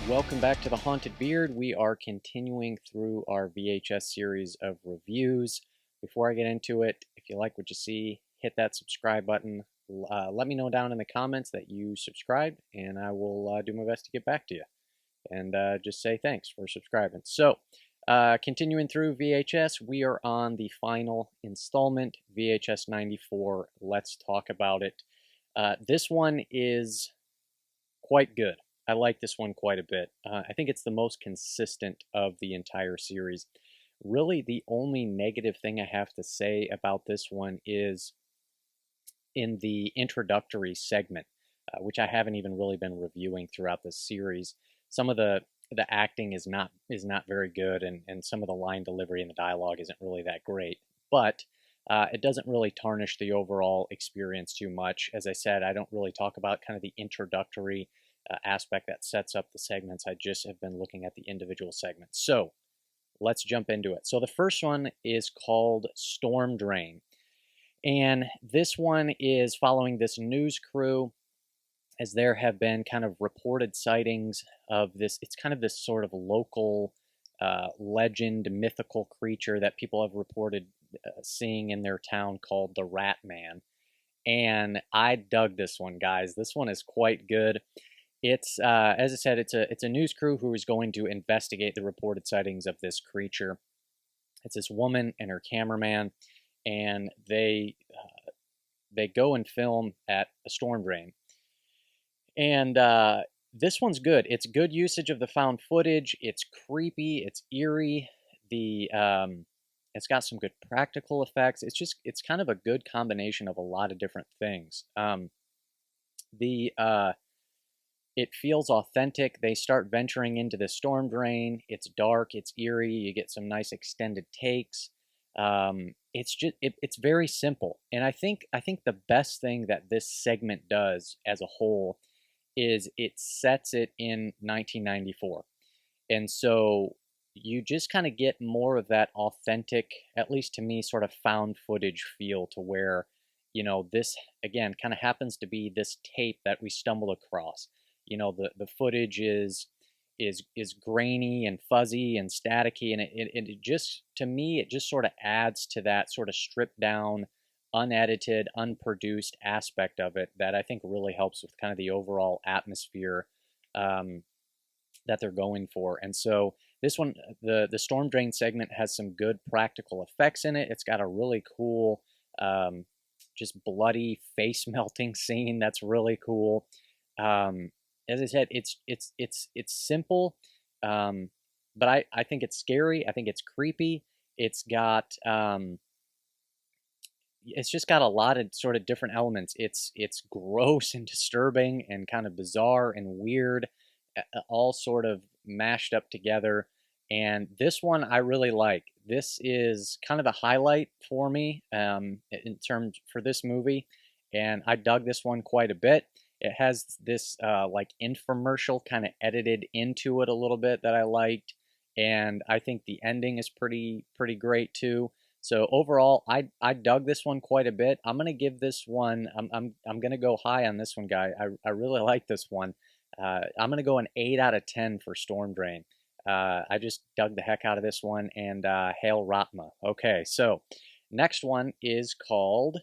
welcome back to the Haunted Beard. We are continuing through our VHS series of reviews. Before I get into it, if you like what you see, hit that subscribe button. Let me know down in the comments that you subscribed, and I will do my best to get back to you. And just say thanks for subscribing. So, continuing through VHS, we are on the final installment, VHS 94. Let's talk about it. This one is quite good. I like this one quite a bit. I think it's the most consistent of the entire series. Really, the only negative thing I have to say about this one is in the introductory segment, which I haven't even really been reviewing throughout this series. Some of the acting is not very good, and some of the line delivery and the dialogue isn't really that great. But it doesn't really tarnish the overall experience too much. As I said, I don't really talk about kind of the introductory aspect that sets up the segments. I just have been looking at the individual segments. So let's jump into it. So the first one is called Storm Drain. And this one is following this news crew, as there have been kind of reported sightings of this. It's kind of this sort of local legend, mythical creature that people have reported seeing in their town called the Rat Man. And I dug this one, guys. This one is quite good. It's as I said, it's a news crew who is going to investigate the reported sightings of this creature. It's this woman and her cameraman, and they go and film at a storm drain. And this one's good. It's good usage of the found footage. It's creepy. It's eerie. It's got some good practical effects. It's kind of a good combination of a lot of different things. It feels authentic. They start venturing into the storm drain. It's dark. It's eerie. You get some nice extended takes. It's very simple, and I think the best thing that this segment does as a whole is it sets it in 1994, and so you just kind of get more of that authentic, at least to me, sort of found footage feel to where, this again kind of happens to be this tape that we stumble across. The footage is grainy and fuzzy and staticky, and it just, to me, it just sort of adds to that sort of stripped down, unedited, unproduced aspect of it that I think really helps with kind of the overall atmosphere that they're going for. And so this one, the storm drain segment, has some good practical effects in it. It's got a really cool just bloody face melting scene that's really cool. As I said, it's simple, but I think it's scary. I think it's creepy. It's just got a lot of sort of different elements. It's gross and disturbing and kind of bizarre and weird, all sort of mashed up together. And this one I really like. This is kind of a highlight for me in terms for this movie, and I dug this one quite a bit. It has this like infomercial kind of edited into it a little bit that I liked, and I think the ending is pretty great too. So overall, I dug this one quite a bit. I'm gonna give this one. I'm gonna go high on this one, guy. I really like this one. I'm gonna go an 8 out of 10 for Storm Drain. I just dug the heck out of this one, and hail Ratma. Okay, so next one is called.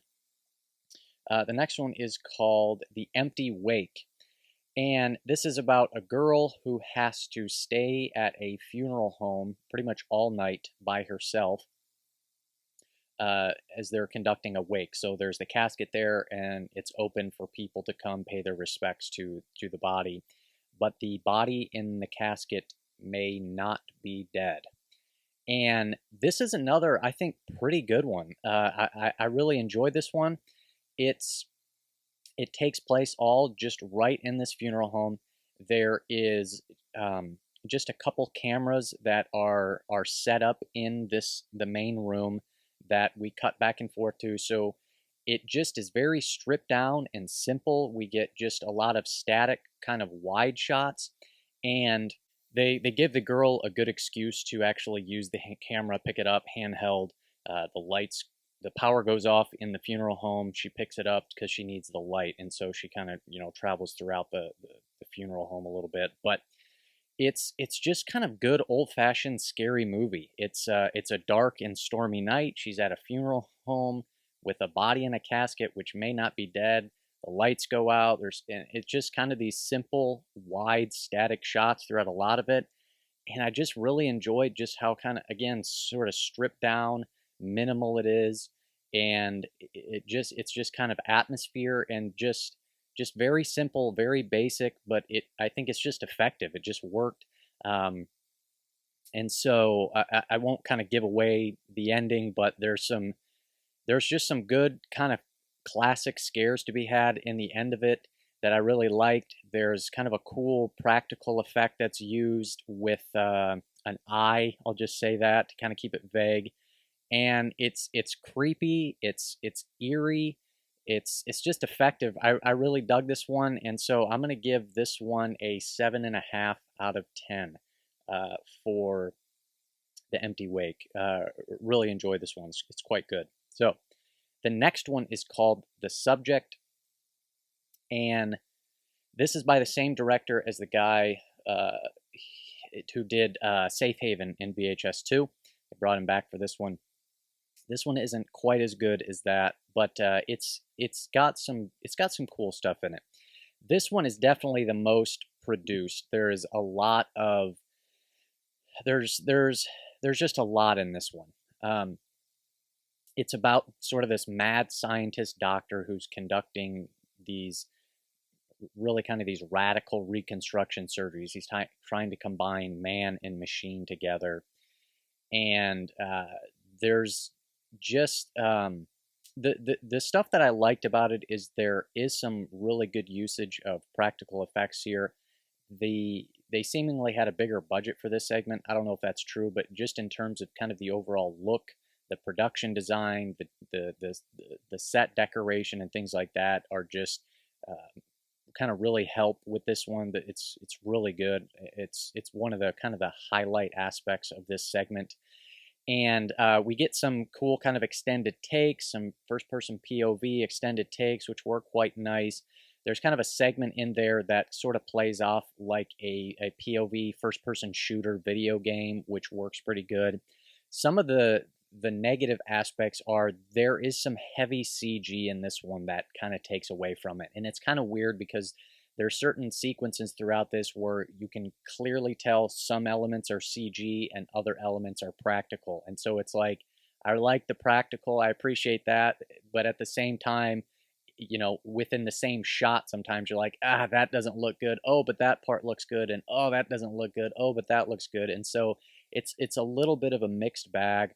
The next one is called The Empty Wake. And this is about a girl who has to stay at a funeral home pretty much all night by herself as they're conducting a wake. So there's the casket there, and it's open for people to come pay their respects to the body. But the body in the casket may not be dead. And this is another, I think, pretty good one. I really enjoyed this one. It takes place all just right in this funeral home. There is just a couple cameras that are set up in the main room that we cut back and forth to. So it just is very stripped down and simple. We get just a lot of static kind of wide shots, and they give the girl a good excuse to actually use the camera, pick it up handheld. The power goes off in the funeral home. She picks it up because she needs the light, and so she kind of travels throughout the funeral home a little bit. But It's just kind of good old-fashioned scary movie. It's a dark and stormy night. She's at a funeral home with a body in a casket which may not be dead. The lights go out. It's just kind of these simple, wide, static shots throughout a lot of it. And I just really enjoyed just how kind of, again, sort of stripped down, minimal it is, and it's just kind of atmosphere and just very simple, very basic, but I think it's just effective. It just worked. Um, and so I won't kind of give away the ending, but there's just some good kind of classic scares to be had in the end of it that I really liked. There's kind of a cool practical effect that's used with an eye. I'll just say that to kind of keep it vague. And it's creepy. It's eerie. It's just effective. I really dug this one, and so I'm gonna give this one a 7.5 out of 10 for the Empty Wake. Really enjoyed this one. It's quite good. So the next one is called The Subject, and this is by the same director as the guy who did Safe Haven in VHS 2. I brought him back for this one. This one isn't quite as good as that, but it's got some cool stuff in it. This one is definitely the most produced. There's a lot of there's just a lot in this one. It's about sort of this mad scientist doctor who's conducting these really kind of these radical reconstruction surgeries. He's trying to combine man and machine together, and there's just the stuff that I liked about it is there is some really good usage of practical effects here. They seemingly had a bigger budget for this segment. I don't know if that's true, but just in terms of kind of the overall look, the production design, the set decoration, and things like that are just kind of really help with this one. That it's really good. It's one of the kind of the highlight aspects of this segment. And we get some cool kind of extended takes, some first-person POV extended takes, which work quite nice. There's kind of a segment in there that sort of plays off like a POV first-person shooter video game, which works pretty good. Some of the negative aspects are there is some heavy CG in this one that kind of takes away from it. And it's kind of weird because there are certain sequences throughout this where you can clearly tell some elements are CG and other elements are practical. And so it's like, I like the practical, I appreciate that, but at the same time, you know, within the same shot, sometimes you're like, that doesn't look good. Oh, but that part looks good. And oh, that doesn't look good. Oh, but that looks good. And so it's a little bit of a mixed bag.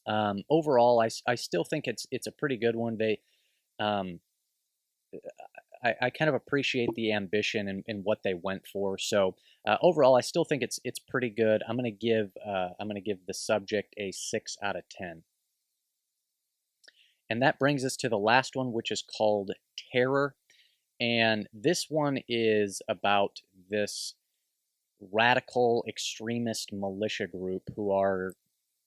Overall, I still think it's a pretty good one. Um, I kind of appreciate the ambition and what they went for. So overall, I still think it's pretty good. I'm gonna give The Subject a 6 out of 10. And that brings us to the last one, which is called Terror. And this one is about this radical extremist militia group who are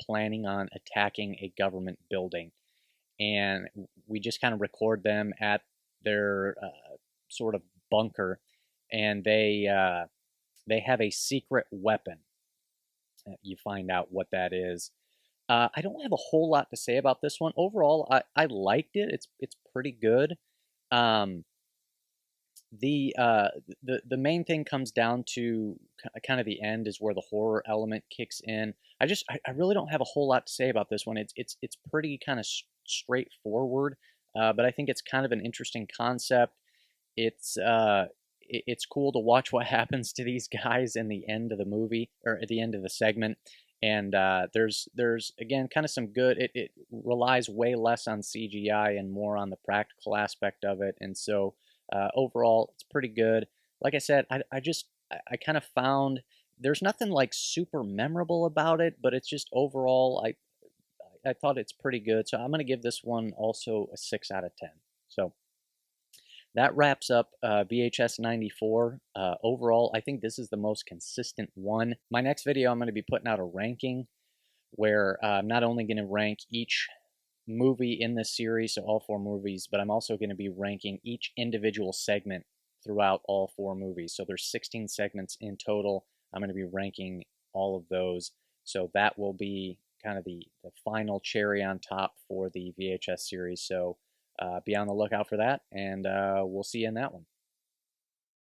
planning on attacking a government building. And we just kind of record them at their sort of bunker, and they have a secret weapon. You find out what that is. I don't have a whole lot to say about this one. Overall, I liked it. It's pretty good. Um, the main thing comes down to kind of the end is where the horror element kicks in. I really don't have a whole lot to say about this one. It's pretty kind of straightforward, but I think it's kind of an interesting concept. It's cool to watch what happens to these guys in the end of the movie or at the end of the segment. And there's again kind of some good. It relies way less on CGI and more on the practical aspect of it. And so overall, it's pretty good. Like I said, I kind of found there's nothing like super memorable about it, but it's just overall I thought it's pretty good. So I'm going to give this one also a 6 out of 10. So that wraps up VHS 94. Overall, I think this is the most consistent one. My next video, I'm going to be putting out a ranking where I'm not only going to rank each movie in this series, so all 4 movies, but I'm also going to be ranking each individual segment throughout all 4 movies. So there's 16 segments in total. I'm going to be ranking all of those. So that will be kind of the final cherry on top for the VHS series. So be on the lookout for that, and we'll see you in that one.